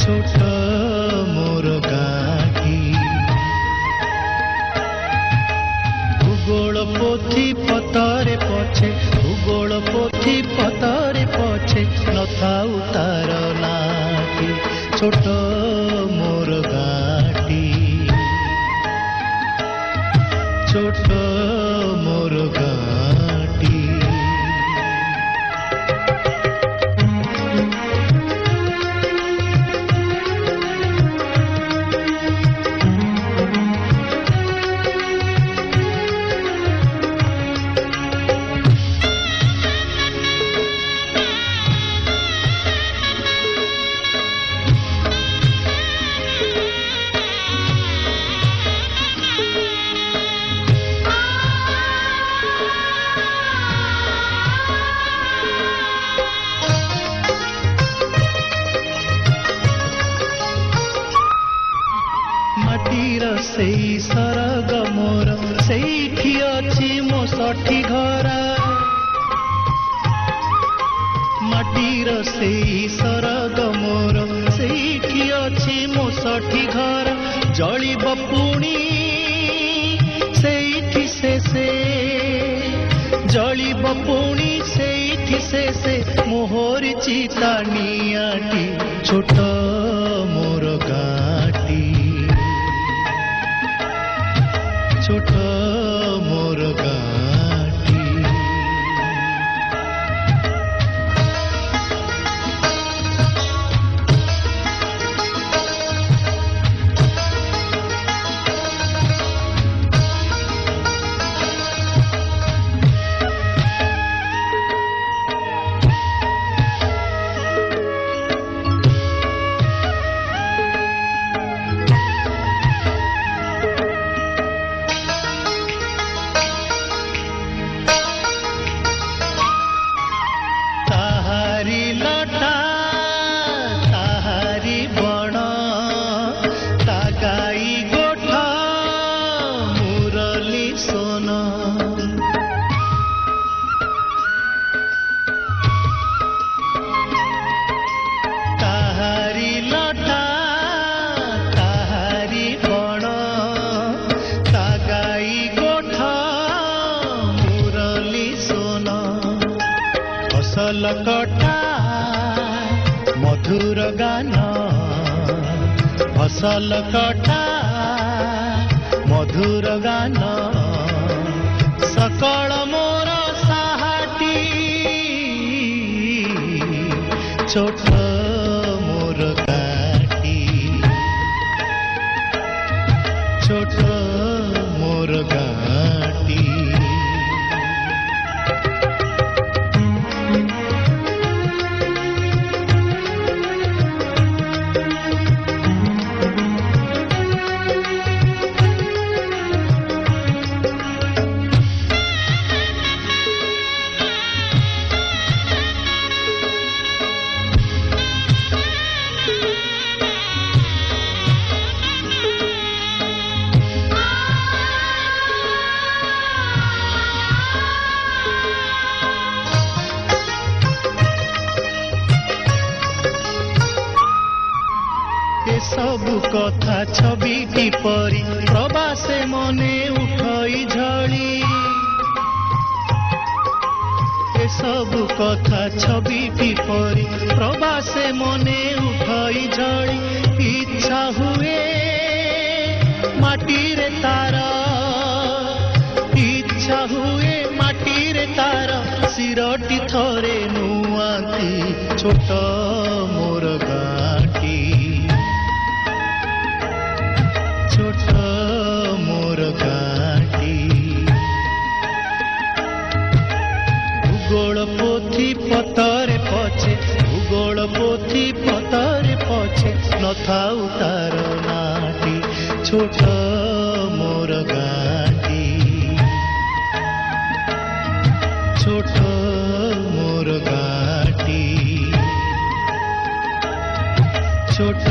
छोट मोर गाटी भूगोल पोथी पतरे पछे भूगोल पोथी पतरे पछे नथाउ तार नाटी छोट मोर गाटी छोट मोर गाटी सेई सरग मोर सेठी अछि मो सठी घर माटीर सेई सरग मोर सेठी अछि मो सठी घर जलिब पुणी सेठी से जलिब पुणी सेठी से मोहर चिता नियाटी छोट मोर गाटी छोट मोर गाटी फसल कटा मधुर गान फसल कटा मधुर गान सकल मोर साहाटी छोट मोर गाटी छोट मोर गाटी सबु कथा छविटी परी प्रवासे मने उठई झड़ी ए सबु कथा छविटी परी प्रवासे मने उठई झड़ी इच्छा हुए माटी रे तार इच्छा हुए माटी रे तार सिरटी थरे नुआती छोट मोर गाटी छोट मोर गाटी भूगोल पोथी पतरे पछे भूगोल पोथी पतरे पछे नथाउ तार नाटी छोट मोर गाटी छोट मोर गाटी छोट